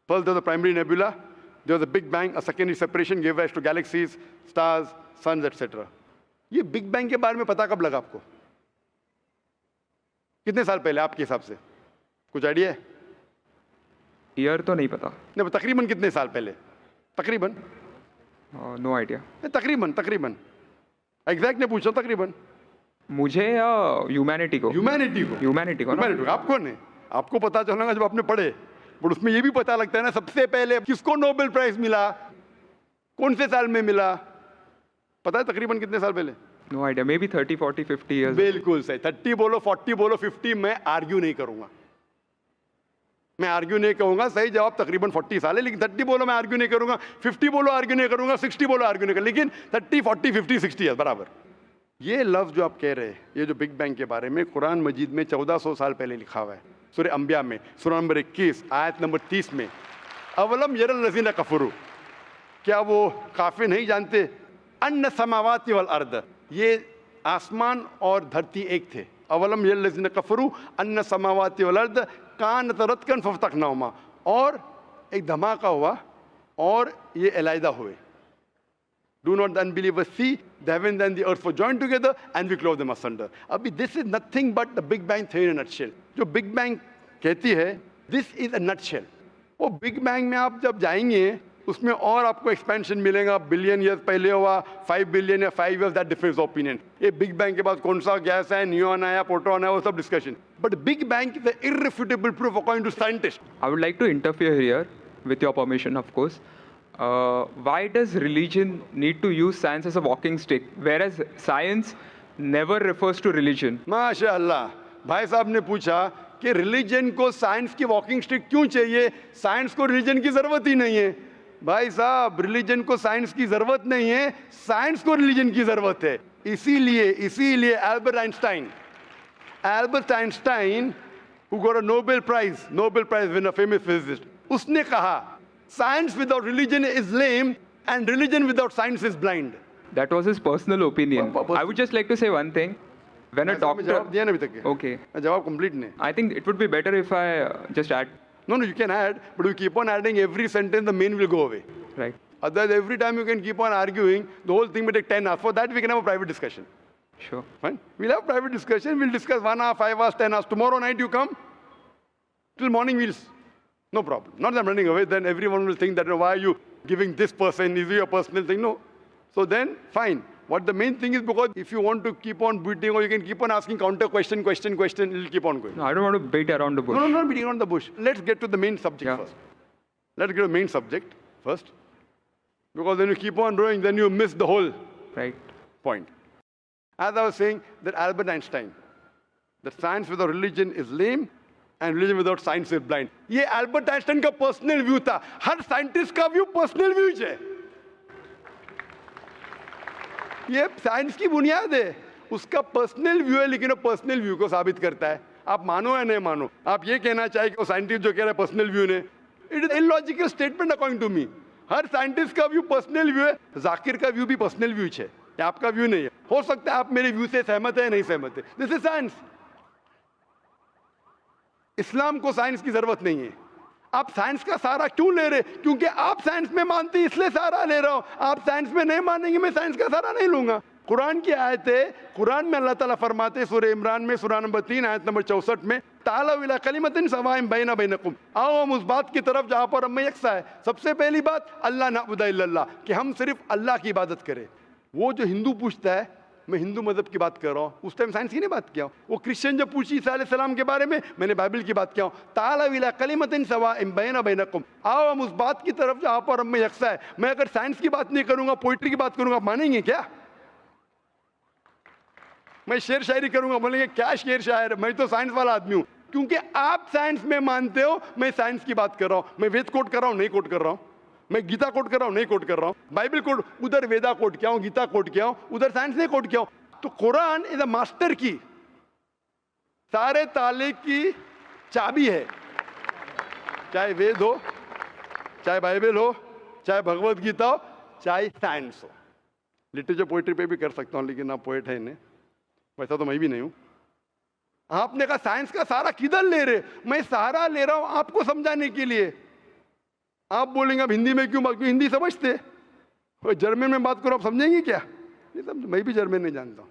first there was a primary nebula, there was a big bang, a secondary separation give rise to galaxies, stars, suns etcetera. ये बिग बैंग के बारे में पता कब लगा आपको? कितने साल पहले आपके हिसाब से? कुछ आइडिया है? ईयर तो नहीं पता। नहीं, तकरीबन कितने साल पहले? तकरीबन नो आइडिया। तकरीबन एग्जैक्ट ने पूछा, तकरीबन। मुझे या ह्यूमैनिटी को? ह्यूमैनिटी को। आपको नहीं, आपको पता चलेगा जब आपने पढ़े, बट उसमें ये भी पता लगता है ना सबसे पहले किसको नोबेल प्राइज मिला, कौन से साल में मिला, पता है तकरीबन कितने साल पहले? No idea, maybe 30, 40, 50 years. बिल्कुल सही। 30 बोलो, 40 बोलो, 50, मैं आर्ग्यू नहीं करूंगा, मैं आर्ग्यू नहीं कहूंगा। सही जवाब तकरीबन 40 साल है, लेकिन 30 बोलो मैं आर्ग्यू नहीं करूंगा, 50 बोलो आर्ग्यू नहीं करूंगा, 60 बोलो आर्ग्यू नहीं करूंगा, लेकिन 30, 40, 50, 60 ईयर्स बराबर। ये लफ्ज जो आप कह रहे हैं, ये जो बिग बैंग के बारे में कुरान मजीद में 1400 साल पहले लिखा हुआ है, सूरह अंबिया में, सूरह नंबर 21 आयत नंबर 30 में, अवलम यरल लज़ीना कफरू, क्या वो काफिर नहीं जानते, अन्न समावाति वल अर्द, ये आसमान और धरती एक थे। अवलम यरल लज़ीना कफरू अन्न समावाति वल अर्द कानत रतकन फफ्तकनाहुमा, और एक धमाका हुआ और ये अलहदा हुए। Do not the unbelievers see the heavens and the earth were joined together and we clove them asunder. अभी this is nothing but the Big Bang theory in a nutshell. जो Big Bang कहती है, this is a nutshell. वो Big Bang में आप जब जाएंगे उसमें और आपको एक्सपेंशन मिलेगा, बिलियन ईयर्स पहले हुआ, 5 बिलियन या 5 years, that difference of opinion. ये बिग बैंग के बाद कौन सा गैस है, न्यून आया, प्रोटॉन है, वो सब discussion. But big bang is the irrefutable proof according to scientist. I would like to interfere here with your permission, of course. Why does religion need to use science as a walking stick, whereas science never refers to religion? माशाअल्लाह, भाई साहब ने पूछा कि religion को science की walking stick क्यों चाहिए, साइंस को रिलीजन की जरूरत ही नहीं है। भाई साहब, रिलीजन को साइंस की जरूरत नहीं है, साइंस को रिलीजन की जरूरत है। इसीलिए Albert Einstein who got a Nobel Prize winner, famous physicist, उसने कहा science without religion is lame and religion without science is blind. That was his personal opinion. I would just like to say one thing. When a doctor, जवाब दिया ना अभी तक? Okay, जवाब complete नहीं। I think it would be better if I just add. No, you can add, but you keep on adding every sentence, the main will go away. Right. Otherwise, every time you can keep on arguing, the whole thing will take 10 hours. For that, we can have a private discussion. Sure. Fine. We'll have private discussion. We'll discuss 1 hour, 5 hours, 10 hours. Tomorrow night you come. Till morning no problem. Not that I'm running away. Then everyone will think that, why are you giving this person? Is it your personal thing? No. So then, fine. What the main thing is, because if you want to keep on beating, or you can keep on asking counter question, it'll keep on going. No, I don't want to beat around the bush. No, not beating around the bush. Let's get to the main subject first. Let's get to the main subject first. Because when you keep on growing, then you miss the whole point. As I was saying, that Albert Einstein, that science without religion is lame and religion without science is blind. ये Albert Einstein का personal view था। हर scientist का view personal view है। ये science की बुनियाद है, उसका पर्सनल व्यू है, लेकिन वो पर्सनल व्यू को साबित करता है। आप मानो या नहीं मानो, आप ये कहना चाहिए कि वो साइंटिस्ट जो कह रहा है पर्सनल व्यू ने, it is illogical statement according to me. हर साइंटिस्ट का व्यू पर्सनल व्यू है, जाकिर का व्यू भी पर्सनल व्यू है, आपका व्यू नहीं है। हो सकता है आप मेरे व्यू से सहमत है, नहीं सहमत है, दिस इज साइंस। इस्लाम को साइंस की जरूरत नहीं है। आप साइंस का सहारा क्यों ले रहे? क्योंकि आप साइंस में मानते इसलिए सहारा ले रहा हूं। आप साइंस में नहीं मानेंगे, मैं साइंस का सहारा नहीं लूंगा। कुरान की आयत है, कुरान में अल्लाह ताला फरमाते सूरह इमरान में सूरह नंबर 3 आयत नंबर 64 में, तालव इला कलिमतिन सवाइन बैना बैनकुम, आओ हम उस बात की तरफ जहां पर हमें यकसा है। सबसे पहली बात अल्लाह नअबुद इल्लल्लाह, कि हम सिर्फ अल्लाह की इबादत करें। वो जो हिंदू पूछता है, मैं हिंदू मजहब की बात कर रहा हूँ, उस टाइम साइंस की नहीं बात किया हूँ। वो क्रिश्चियन जब पूछी ईसा अलैहिस्सलाम के बारे में, मैंने बाइबल की बात किया हूँ। तालव इला कलिमतिन सवाइन बैना बैनकुम, आओ हम उस बात की तरफ जहां पर हमें यकसा है। मैं अगर साइंस की बात नहीं करूंगा, पोइट्री की बात करूंगा, आप मानेंगे क्या? मैं शेर शायरी करूंगा, बोलेंगे क्या शेर शायर, मैं तो साइंस वाला आदमी हूं। क्योंकि आप साइंस में मानते हो, मैं साइंस की बात कर रहा हूं। मैं वेद कोट कर रहा हूं, नहीं कोट कर रहा हूं। मैं गीता कोट कर रहा हूं, नहीं कोट कर रहा हूं। बाइबल कोट, उधर वेदा कोट किया हूं, गीता कोट किया हूं, उधर साइंस नहीं कोट किया हूं। तो कुरान इज अ मास्टर की, सारे ताले की चाबी है। चाहे वेद हो, चाहे बाइबल हो, चाहे भगवत गीता हो, चाहे साइंस हो। लिटरेचर पोइट्री पे भी कर सकता हूं, लेकिन आप पोएट है नहीं, वैसा तो मैं भी नहीं हूं। आपने कहा साइंस का सहारा किधर ले रहे? मैं सहारा ले रहा हूं आपको समझाने के लिए। आप बोलेंगे अब हिंदी में क्यों बात? क्यों हिंदी समझते? जर्मन में बात करो, आप समझेंगे क्या? नहीं समझ, मैं भी जर्मन नहीं जानता हूं।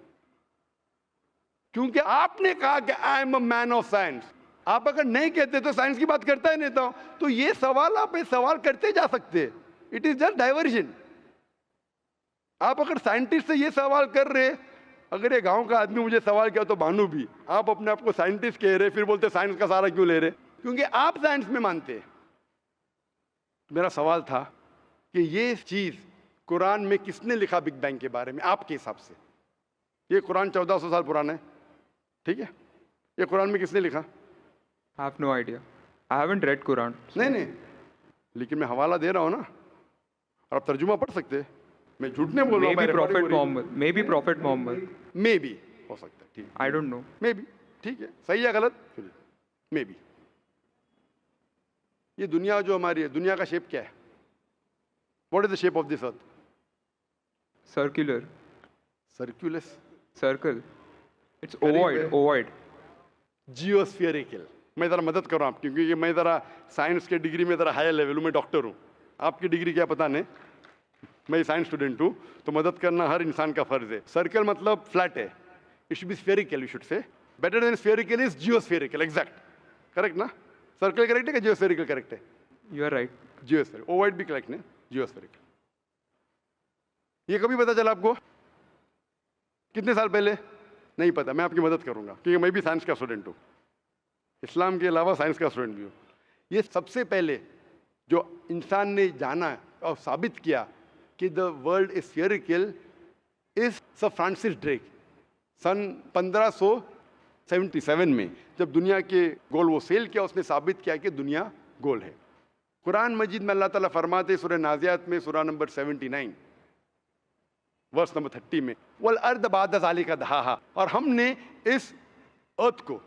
क्योंकि आपने कहा कि I am a man of science. आप अगर नहीं कहते तो साइंस की बात करता ही नहीं था। तो ये सवाल आप सवाल करते जा सकते, इट इज जस्ट डाइवर्जन। आप अगर साइंटिस्ट से ये सवाल कर रहे, अगर ये गांव का आदमी मुझे सवाल किया तो मानू भी, आप अपने आप को साइंटिस्ट कह रहे, फिर बोलते साइंस का सहारा क्यों ले रहे? क्योंकि आप साइंस में मानते हैं। मेरा सवाल था कि ये चीज कुरान में किसने लिखा बिग बैंग के बारे में आपके हिसाब से? ये कुरान 1400 साल पुराना है, ठीक है? ये कुरान में किसने लिखा? I have no idea. I haven't read Quran. नहीं, लेकिन मैं हवाला दे रहा हूँ ना, और आप तर्जुमा पढ़ सकते हैं। मैं झूठ नहीं बोल रहा हूँ। Maybe Prophet Muhammad. Maybe Prophet Muhammad. Maybe हो सकता है, ठीक है। I don't know. Maybe, ठीक है, सही है गलत? Maybe। ये दुनिया जो हमारी है, दुनिया का शेप क्या है? What is the shape of this earth? Circular. Circulus. Circle. It's करीब ovoid. है। Ovoid. जियोस्फेरिकल। मैं ज़रा मदद कर रहा हूँ आप, क्योंकि मैं ज़रा साइंस के डिग्री में ज़रा हायर लेवल हूँ, मैं डॉक्टर हूँ। आपकी डिग्री क्या पता नहीं, मैं साइंस स्टूडेंट हूँ, तो मदद करना हर इंसान का फर्ज है। सर्कल मतलब फ्लैट है, it should be spherical, you should say. Better than spherical is geospherical, exact, correct ना? सर्कल करेक्ट है कि जियोस्फेरिकल करेक्ट है? You are right. Geospherical, ovoid भी करेक्ट है, जियोस्फेरिकल। ये कभी पता चला आपको? कितने साल पहले? नहीं पता, मैं आपकी मदद करूंगा, क्योंकि मैं भी साइंस का स्टूडेंट हूँ, इस्लाम के अलावा साइंस का स्टूडेंट भी हूँ। ये सबसे पहले जो इंसान ने जाना और साबित किया कि the world is spherical is sir Francis Drake. सन 1577 में जब दुनिया के गोल वो सेल किया, उसने साबित किया कि दुनिया गोल है। कुरान मजीद में अल्लाह ताला फरमाते सूरह नाज़ियात में सूरह नंबर 79 वर्स नंबर 30 में, वल अर्द बाद ज़ालिका दहाहा, और हमने इस अर्थ को,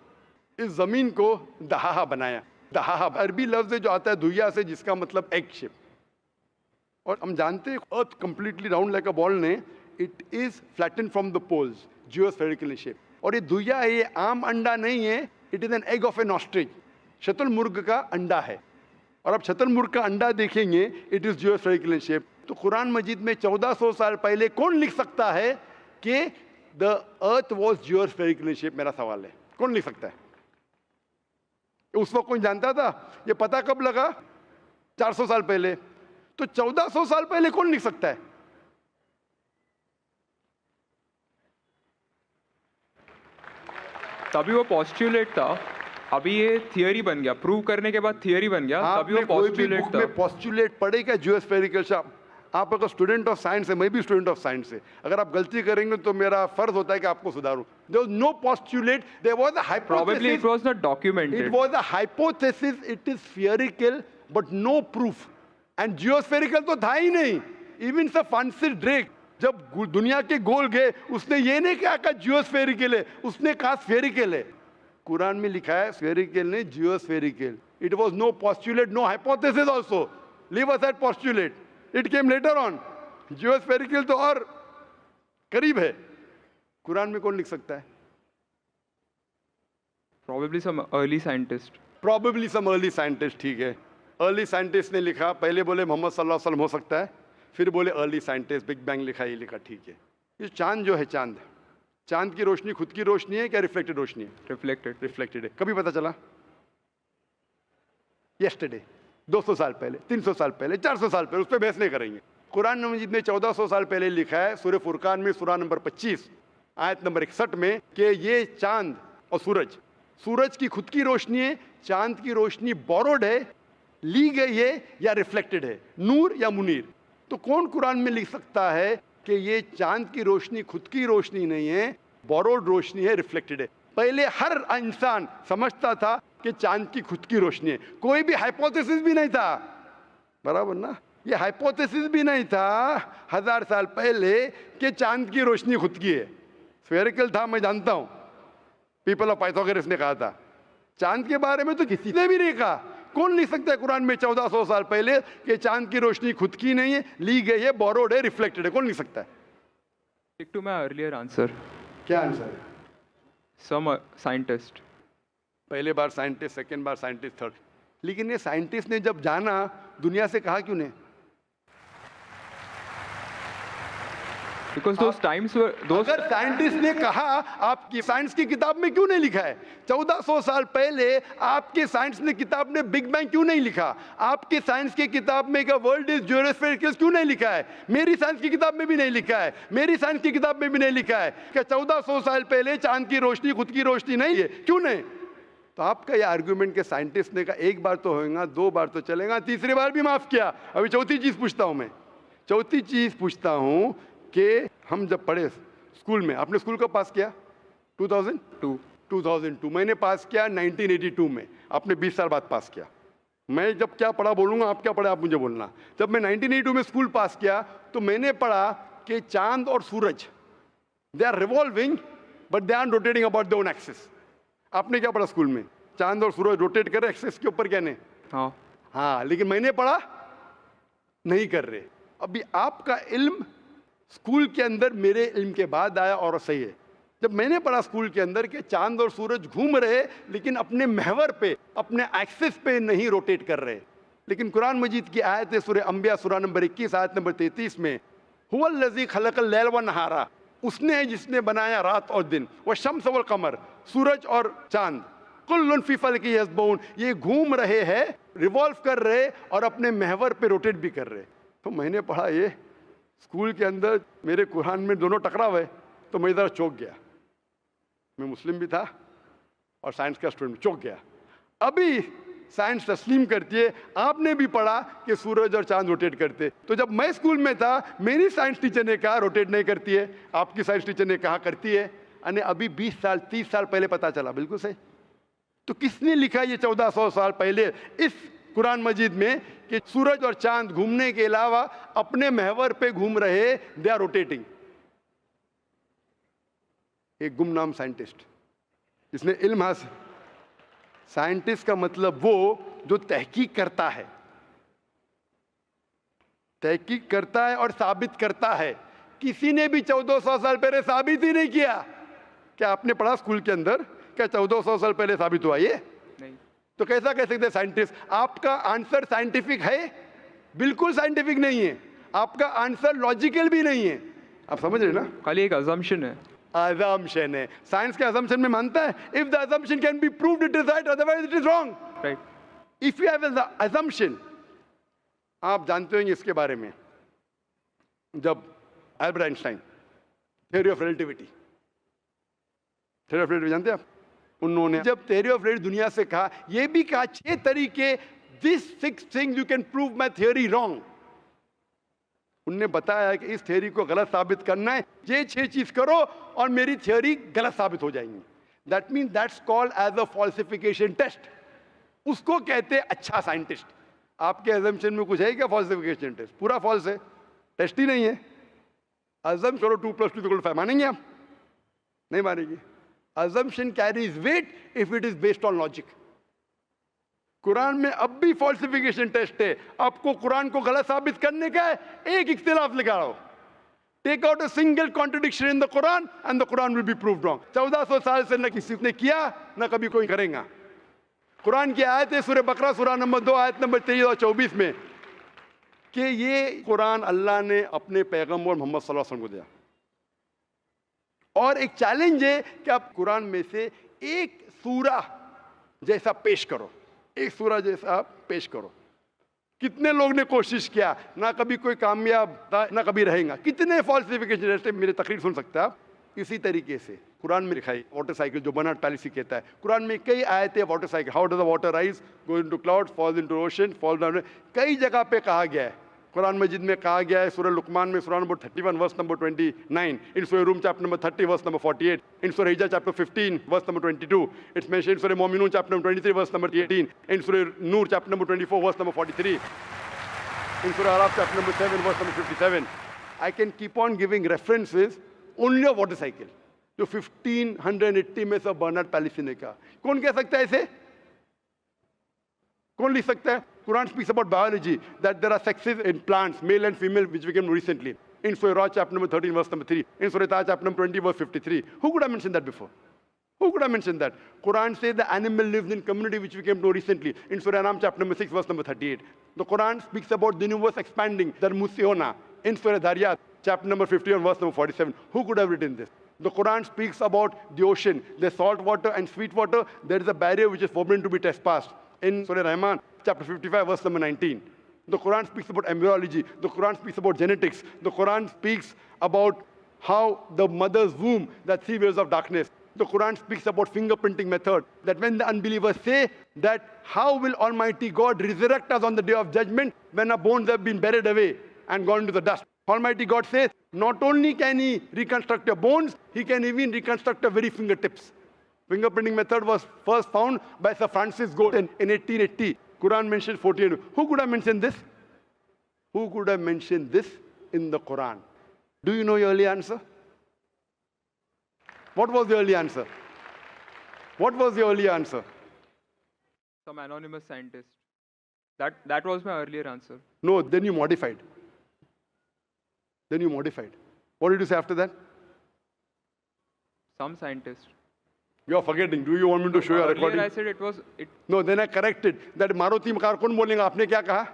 इस जमीन को दहाहा बनाया। दहाहा अरबी लफ्ज़ जो आता है दुहिया से, जिसका मतलब एग शेप। और हम जानते हैं earth completely round like a ball ने, it is flatten from the poles, geospherical shape. और ये दुहिया है, ये आम अंडा नहीं है, it is an egg of an ostrich, शतुरमुर्ग का अंडा है। और अब शतुरमुर्ग का अंडा देखेंगे, इट इज जियोस्फेरिकल शेप। तो कुरान मजीद में 1400 साल पहले कौन लिख सकता है कि द अर्थ वॉज जियोस्फेरिकल शेप? मेरा सवाल है, कौन लिख सकता है? उस वक्त कौन जानता था? ये पता कब लगा? 400 साल पहले। तो 1400 साल पहले कौन लिख सकता है? तभी वो पोस्टुलेट था, अभी ये थियरी बन गया, प्रूव करने के बाद थियरी बन गया, तभी वो पोस्टुलेट था। पोस्टुलेट पढ़ेगा जियोस्फेरिकल शेप? आप अगर स्टूडेंट ऑफ साइंस है, मैं भी स्टूडेंट ऑफ साइंस है, अगर आप गलती करेंगे तो मेरा फर्ज होता है कि आपको सुधारूं. There was no postulate, there was a hypothesis. Probably it was not documented. It was a hypothesis, it is spherical, but no proof. And geospherical तो था ही नहीं. Even Sir Francis Drake, जब दुनिया के गोल गए, उसने ये नहीं कहा जियोस्फेरिकल है, उसने कहा स्फेरिकल है. कुरान में लिखा है स्फेरिकल नहीं, जियोस्फेरिकल. It was no postulate, no hypothesis also. Leave aside postulate. It came later on. Geospherical तो और करीब है. कुरान में कौन लिख सकता है? Probably some early scientist. Probably some early scientist. ठीक है. Early scientist ने लिखा, पहले बोले मोहम्मद सल्लल्लाहु अलैहि वसल्लम हो सकता है, फिर बोले अर्ली साइंटिस्ट, बिग बैंग लिखा, ये लिखा. ठीक है. ये चांद जो है, चांद की रोशनी खुद की रोशनी है क्या रिफ्लेक्टेड रोशनी है? रिफ्लेक्टेड है. कभी पता चला? यस्टरडे, 200 साल पहले, 300 साल पहले, 400 साल पहले. उस पर बहस नहीं करेंगे. कुरान मजीद ने 1400 साल पहले लिखा है, सूरह फुरकान में सूरा नंबर 25 आयत नंबर 61 में, कि ये चांद और सूरज की खुद की रोशनी है, चांद की रोशनी बोरोड है, ली गई है या रिफ्लेक्टेड है, नूर या मुनीर. तो कौन कुरान में लिख सकता है कि ये चांद की रोशनी खुद की रोशनी नहीं है, बोरोड रोशनी है, रिफ्लेक्टेड है? पहले हर इंसान समझता था कि चांद की खुद की रोशनी है. कोई भी हाइपोथेसिस भी नहीं था, बराबर ना? ये हाइपोथेसिस भी नहीं था 1000 साल पहले कि चांद की रोशनी खुद की है. स्फेरिकल था, मैं जानता हूं, पीपल ऑफ पाइथागोरस ने कहा था. चांद के बारे में तो किसी ने भी नहीं कहा. कौन लिख सकता है कुरान में 1400 साल पहले कि चांद की रोशनी खुद की नहीं है, ली गई है, बोरोड है, रिफ्लेक्टेड है? कौन लिख सकता है? Stick to my earlier answer. क्या आंसर है? Some scientist. पहले बार साइंटिस्ट, सेकेंड बार साइंटिस्ट, थर्ड. लेकिन ये साइंटिस्ट ने जब जाना, दुनिया से कहा क्यों नहीं? Because those times were those. अगर साइंटिस्ट ने कहा, आपकी साइंस की किताब में क्यों नहीं लिखा है? 1400 साल पहले आपके साइंस ने किताब में बिग बैंग क्यों नहीं लिखा? आपके साइंस की किताब में का वर्ल्ड इज जियोस्फेरिकल क्यों नहीं लिखा है? मेरी साइंस की किताब में भी नहीं लिखा है. मेरी साइंस की किताब में भी नहीं लिखा है कि 1400 साल पहले चांद की रोशनी खुद की रोशनी नहीं है. क्यों नहीं? तो आपका ये आर्ग्यूमेंट के साइंटिस्ट ने कहा एक बार तो होगा, 2 बार तो चलेगा, तीसरी बार भी माफ किया. अभी चौथी चीज पूछता हूं. मैं चौथी चीज पूछता हूं कि हम जब पढ़े स्कूल में, आपने स्कूल कब पास किया? 2002. मैंने पास किया 1982 में. आपने 20 साल बाद पास किया. मैं जब क्या पढ़ा बोलूंगा, आप क्या पढ़ा आप मुझे बोलना. जब मैं 1982 में स्कूल पास किया तो मैंने पढ़ा कि चांद और सूरज, they are revolving but they are rotating about their own axis. आपने क्या पढ़ा स्कूल में? चांद और सूरज रोटेट कर रहे, एक्सिस के ऊपर क्या नहीं? हाँ, लेकिन मैंने पढ़ा नहीं कर रहे. अभी आपका इल्म स्कूल के अंदर मेरे इल्म के बाद आया और सही है. जब मैंने पढ़ा स्कूल के अंदर कि चांद और सूरज घूम रहे लेकिन अपने महवर पे, अपने एक्सिस पे नहीं रोटेट कर रहे. लेकिन कुरान मजीद की आयत है सूरह अंबिया सूरा नंबर 21 आयत नंबर 33 में, हुवल्लज़ी खलक़ल लैल व नहारा, उसने है जिसने बनाया रात और दिन, व शम्स वल कमर, सूरज और चांद, कुल्लुन फी फ़ल्किन यस्बहून, ये घूम रहे हैं, रिवॉल्व कर रहे और अपने महवर पे रोटेट भी कर रहे. तो मैंने पढ़ा ये स्कूल के अंदर, मेरे कुरान में दोनों टकराव है. तो मैं इधर चौंक गया. मैं मुस्लिम भी था और साइंस का स्टूडेंट, चौंक गया. अभी साइंस तस्लीम करती है, आपने भी पढ़ा कि सूरज और चांद रोटेट करते. तो जब मैं स्कूल में था, मेरी साइंस टीचर ने कहा रोटेट नहीं करती है, आपकी साइंस टीचर ने कहा करती है. यानी अभी 20 साल 30 साल पहले पता चला. बिल्कुल सही. तो किसने लिखा ये 1400 साल पहले इस कुरान मजीद में कि सूरज और चांद घूमने के अलावा अपने महवर पे घूम रहे, दे आर रोटेटिंग? एक गुमनाम साइंटिस्ट जिसने इल्म हासिल. साइंटिस्ट का मतलब वो जो तहकीक करता है, तहकीक करता है और साबित करता है. किसी ने भी 1400 साल पहले साबित ही नहीं किया. क्या आपने पढ़ा स्कूल के अंदर क्या 1400 साल पहले साबित हुआ? ये नहीं. तो कैसा कह सकते साइंटिस्ट? आपका आंसर साइंटिफिक है? बिल्कुल साइंटिफिक नहीं है. आपका आंसर लॉजिकल भी नहीं है. आप समझ रहे ना? खाली एक assumption है. assumption है. साइंस के assumption में मानता है if the assumption can be proved it is right, otherwise it is wrong. Right. If you have the assumption, आप जानते होंगे इसके बारे में, जब Albert Einstein theory of relativity, theory of relativity जानते हैं आप? उन्होंने जब थ्योरी ऑफ रिलेटिविटी दुनिया से कहा, ये भी कहा 6 तरीके, this 6 things you can prove my theory wrong. उनने बताया कि इस थ्योरी को गलत साबित करना है, ये 6 चीज करो और मेरी थ्योरी गलत साबित हो जाएंगी। That mean that's called as a falsification test. उसको कहते हैं अच्छा साइंटिस्ट। आपके एजम्पशन में कुछ है क्या फॉल्सिफिकेशन टेस्ट? पूरा फॉल्स है, टेस्ट ही नहीं है। अजम करो 2 + 2 = 5, मानेंगे आप? नहीं मानेंगे। assumption carries weight if it is based on logic. Quran में अब भी फॉल्सिफिकेशन टेस्ट है। आपको कुरान को गलत साबित करने का है, एक इख्तिलाफ लगा रहा हो। Take out a single contradiction in the Quran and the Quran will be proved wrong. 1400 साल से न किसी ने किया न कभी कोई करेगा। कुरान की आयत है सूरह बकरा सूरह नंबर 2 आयत नंबर 23 और 24 में कि ये कुरान अल्लाह ने अपने पैगंबर मोहम्मद सल्लल्लाहु अलैहि वसल्लम को दिया। और एक चैलेंज है कि आप कुरान में से एक सूरा जैसा पेश करो, एक सूरा जैसा पेश करो। कितने लोग ने कोशिश किया, ना कभी कोई कामयाब था ना कभी रहेगा। कितने फॉल्सिफिकेशन जैसे मेरे तकरीर सुन सकते हैं आप। इसी तरीके से कुरान में लिखा है वाटर साइकिल, जो बर्नार्ड पैलिसी कहता है। कुरान में कई आयतें water cycle, how does the water rise, go into cloud, falls into ocean, fall down, कई जगह पे कहा गया है। कुरान मजीद में कहा गया है सूरह लुकमान में सूरह नंबर 31 वर्स नंबर 29, इन सूरह Rum chapter number 30 verse number 48, in सूरह Hijr chapter 15 verse number 22, it's mentioned in सूरह Muminun chapter number 23 verse number 18, in सूरह Noor chapter number 24 verse number 43, in सूरह Araf chapter number 7 verse number 57। I can keep on giving references only of water cycle, जो 1580 में सब Bernard policy ने कहा। कौन कह सकता है इसे? कौन लिख सकता है? Quran speaks about biology, that there are sexes in plants, male and female, which we came recently. In Surah Ra, chapter number 13, verse number 3. In Surah Taha, chapter number 20, verse 53. Who could have mentioned that before? Who could have mentioned that? Quran says the animal lives in community, which we came to recently. In Surah Anam, chapter number 6, verse number 38. The Quran speaks about the universe expanding, the Musiona. In Surah Dhariyat, chapter number 51, verse number 47. Who could have written this? The Quran speaks about the ocean, the salt water and sweet water. There is a barrier which is forbidden to be trespassed. In Surah Rahman, chapter 55, verse number 19. The Quran speaks about embryology. The Quran speaks about genetics. The Quran speaks about how the mother's womb, that 3 waves of darkness. The Quran speaks about fingerprinting method, that when the unbelievers say that how will Almighty God resurrect us on the day of judgment when our bones have been buried away and gone into the dust. Almighty God says, not only can He reconstruct your bones, He can even reconstruct your very fingertips. Fingerprinting method was first found by Sir Francis Galton in 1880. Quran mentions 48. Who could have mentioned this? Who could have mentioned this in the Quran? Do you know your early answer? What was the early answer? What was the early answer? Some anonymous scientist. That was my earlier answer. No, then you modified. Then you modified. What did you say after that? Some scientist. You are forgetting. Do you want me to show you a recording? Earlier I said it was No, then I corrected. That Maruti car कौन बोलेगा? आपने क्या कहा?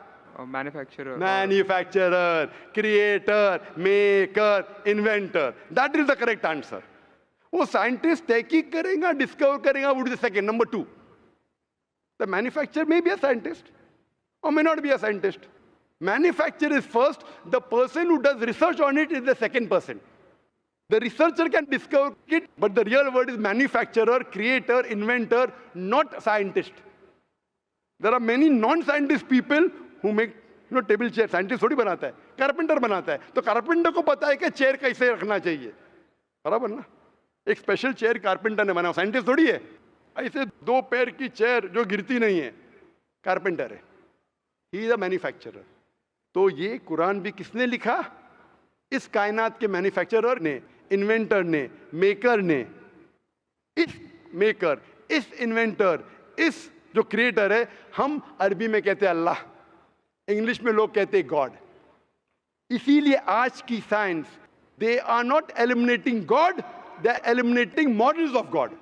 manufacturer. Manufacturer, creator, maker, inventor. That is the correct answer. वो scientist तहकीक करेगा, discover करेगा, would be the second. Number 2. The manufacturer may be a scientist or may not be a scientist. Manufacturer is first. The person who does research on it is the second person. The researcher can discover it, but the real word is manufacturer, creator, inventor, not scientist. There are many non-scientist people who make table chair. Scientist थोड़ी बनाता है, carpenter बनाता है. तो carpenter को पता है कि चेयर कैसे रखना चाहिए. बराबर ना? एक स्पेशल चेयर कारपेंटर ने बनाया, साइंटिस्ट थोड़ी है. ऐसे 2 पैर की चेयर जो गिरती नहीं है, कारपेंटर है. He is a manufacturer. तो ये कुरान भी किसने लिखा? इस कायनात के मैन्युफैक्चरर ने, इन्वेंटर ने, मेकर ने. इस मेकर, इस इन्वेंटर, इस जो क्रिएटर है, हम अरबी में कहते हैं अल्लाह, इंग्लिश में लोग कहते हैं गॉड. इसीलिए आज की science, they are not eliminating God, they are eliminating models of God.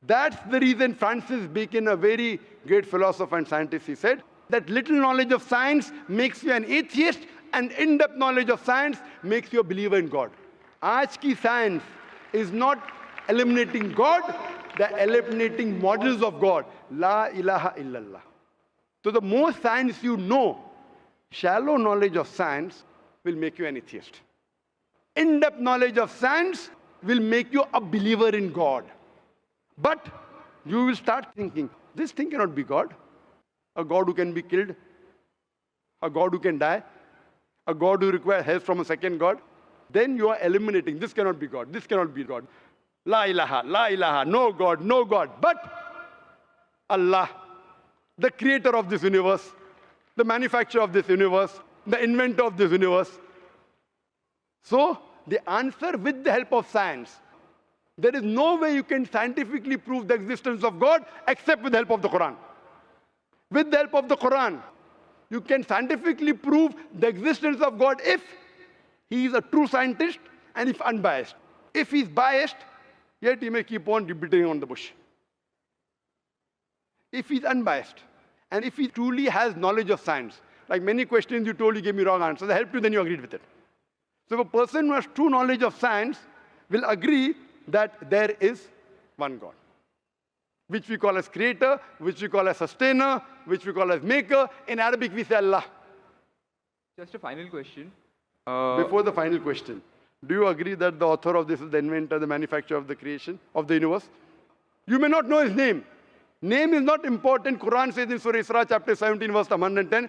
That's the reason Francis Bacon, a very great philosopher and scientist, he said that little knowledge of science makes you an atheist and in-depth knowledge of science makes you a believer in God. Aaj ki science is not eliminating God, they are eliminating models of God. La ilaha illallah. So the more science you know, shallow knowledge of science will make you an atheist. In-depth knowledge of science will make you a believer in God. But you will start thinking, this thing cannot be God. A God who can be killed, a God who can die, a God who requires help from a second God, then you are eliminating. This cannot be God. This cannot be God. La ilaha, no God, no God. But Allah, the creator of this universe, the manufacturer of this universe, the inventor of this universe. So, the answer with the help of science. There is no way you can scientifically prove the existence of God except with the help of the Quran. With the help of the Quran, you can scientifically prove the existence of God if he is a true scientist and if unbiased. If he is biased, yet he may keep on beating on the bush. If he is unbiased, and if he truly has knowledge of science, like many questions you told, you gave me wrong answers, I helped you, then you agreed with it. So if a person who has true knowledge of science will agree that there is one God, which we call as creator, which we call as sustainer, which we call as maker. In Arabic, we say Allah. Just a final question. Before the final question, do you agree that the author of this is the inventor, the manufacturer of the creation, of the universe? You may not know his name. Name is not important. Quran says in Surah Isra, chapter 17, verse 110,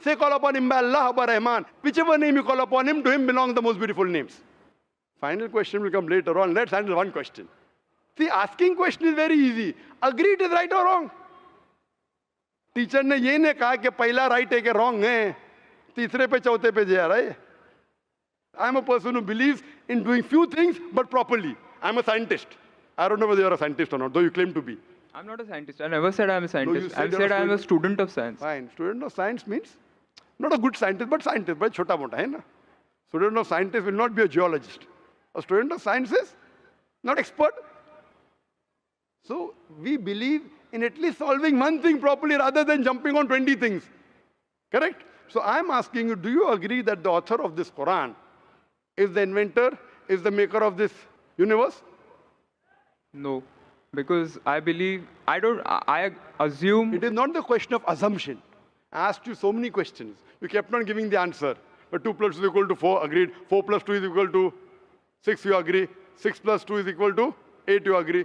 Say, call upon him by Allah or by Rahman. Whichever name you call upon him, to him belong the most beautiful names. Final question will come later on. Let's handle one question. See, asking question is very easy. Agree it is right or wrong. Teacher ने ये नहीं कहा कि पहला right है कि wrong है. तीसरे पे चौथे पे जा रहा है. I am a person who believes in doing few things but properly. I am a scientist. I don't know whether you are a scientist or not, though you claim to be. I'm not a scientist. I never said I'm a scientist. said I you're a said I'm a student. student of science. Fine. Student of science means not a good scientist, but chota mota hai na. Student of scientist will not be a geologist. A student of science is not expert. So we believe in at least solving one thing properly rather than jumping on 20 things. Correct? So I'm asking you, do you agree that the author of this Quran is the inventor, is the maker of this universe? No. Because I believe, I assume. It is not the question of assumption. I asked you so many questions. You kept on giving the answer. But 2 plus 2 is equal to 4, agreed. 4 plus 2 is equal to 6, you agree. 6 plus 2 is equal to 8, you agree.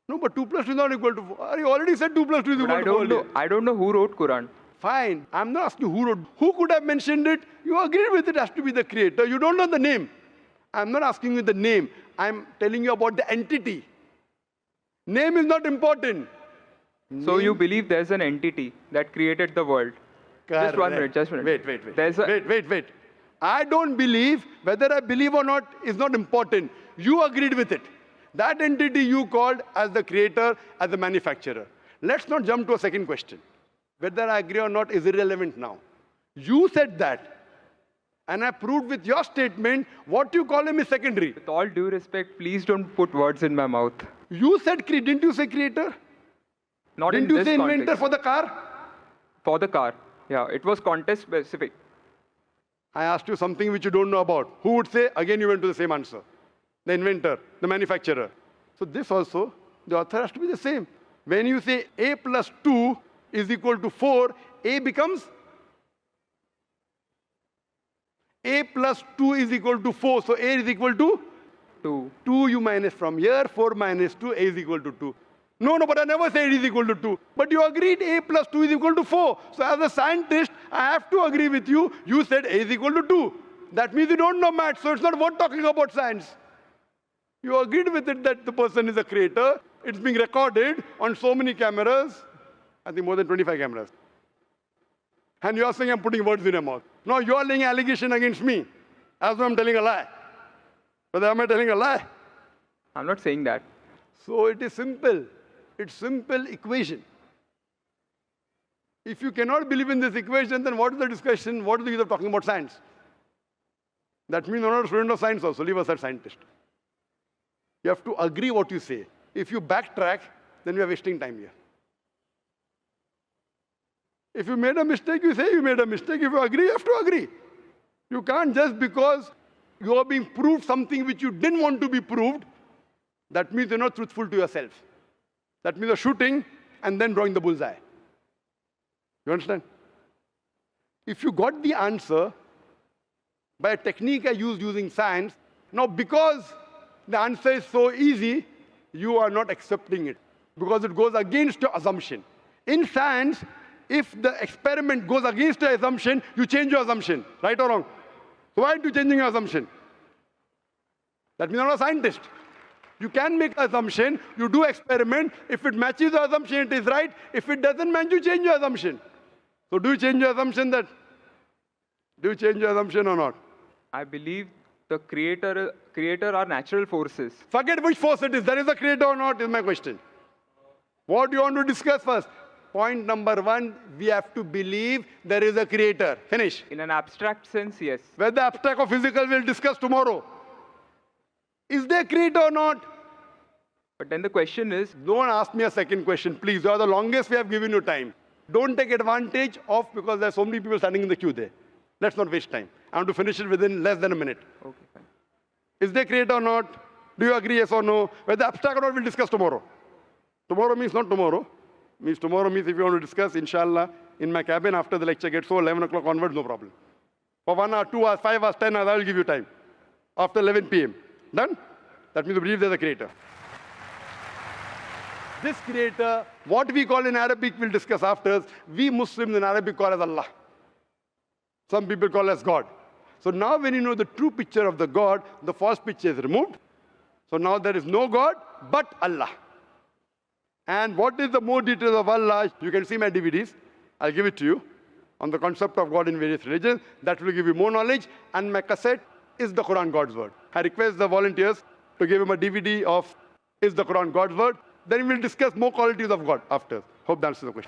No, but 2 plus 2 is not equal to 4. You already said 2 plus 2 is equal to 4. I don't know who wrote Quran. Fine. I'm not asking who wrote. Who could have mentioned it? You agreed with it has to be the creator. You don't know the name. I'm not asking you the name. I'm telling you about the entity. Name is not important. So you believe there's an entity that created the world? Correct. Just 1 minute. Wait. Wait. I don't believe, whether I believe or not is not important. You agreed with it. That entity you called as the creator, as the manufacturer. Let's not jump to a second question. Whether I agree or not is irrelevant now. You said that. And I proved with your statement, what you call him is secondary. With all due respect, please don't put words in my mouth. You said, didn't you say creator? Not didn't in you this say context. inventor for the car? For the car. Yeah, it was context specific. I asked you something which you don't know about. Who would say? Again, you went to the same answer. The inventor, the manufacturer. So this also, the author has to be the same. When you say A plus 2 is equal to 4, A becomes A plus 2 is equal to 4. So A is equal to 2. 2 you minus from here, 4 minus 2, A is equal to 2. No, but I never said it is equal to 2. But you agreed A plus 2 is equal to 4. So as a scientist, I have to agree with you. You said A is equal to 2. That means you don't know math, so it's not worth talking about science. You agreed with it that the person is a creator. It's being recorded on so many cameras. I think more than 25 cameras. And you are saying I'm putting words in your mouth. No, you are laying an allegation against me. As though I'm telling a lie. But am I telling a lie? I'm not saying that. So it is simple. It's simple equation. If you cannot believe in this equation, then what is the discussion? What is the use of talking about science? That means you're not a student of science also. Leave aside scientist. You have to agree what you say. If you backtrack, then we are wasting time here. If you made a mistake, you say you made a mistake. If you agree, you have to agree. You can't just because you are being proved something which you didn't want to be proved, that means you're not truthful to yourself. That means you're shooting and then drawing the bullseye. You understand? If you got the answer by a technique I used using science, now because the answer is so easy, you are not accepting it because it goes against your assumption. In science, if the experiment goes against your assumption, you change your assumption, right or wrong? So why aren't you changing your assumption? That means you're not a scientist. You can make an assumption, you do experiment. If it matches the assumption, it is right. If it doesn't match, you change your assumption. So do you change your assumption or not? I believe the creator are natural forces. Forget which force it is. There is a creator or not is my question. What do you want to discuss first? Point number 1, we have to believe there is a creator. Finish. In an abstract sense, yes. Whether abstract or physical, we'll discuss tomorrow. Is there a creator or not? But then the question is, Don't ask me a second question, please. You are the longest we have given you time. Don't take advantage of, because there are so many people standing in the queue there. Let's not waste time. I want to finish it within less than a minute. okay, fine. Is there a creator or not? Do you agree, yes or no? Whether abstract or not, we'll discuss tomorrow. Tomorrow means not tomorrow. Tomorrow means if you want to discuss, inshallah, in my cabin after the lecture gets over, 11 o'clock onwards, no problem. For 1 hour, 2 hours, 5 hours, 10 hours, I will give you time. After 11 p.m. Done? That means you believe there's a creator. This creator, what we call in Arabic, we'll discuss after. We Muslims in Arabic call as Allah. Some people call as God. So now when you know the true picture of the God, the false picture is removed. So now there is no God but Allah. And what is the more details of Allah? You can see my DVDs. I'll give it to you on the concept of God in various religions. That will give you more knowledge. And my cassette is the Quran God's word. I request the volunteers to give him a DVD of Is the Quran God's word? Then we'll discuss more qualities of God after. Hope that answers the question.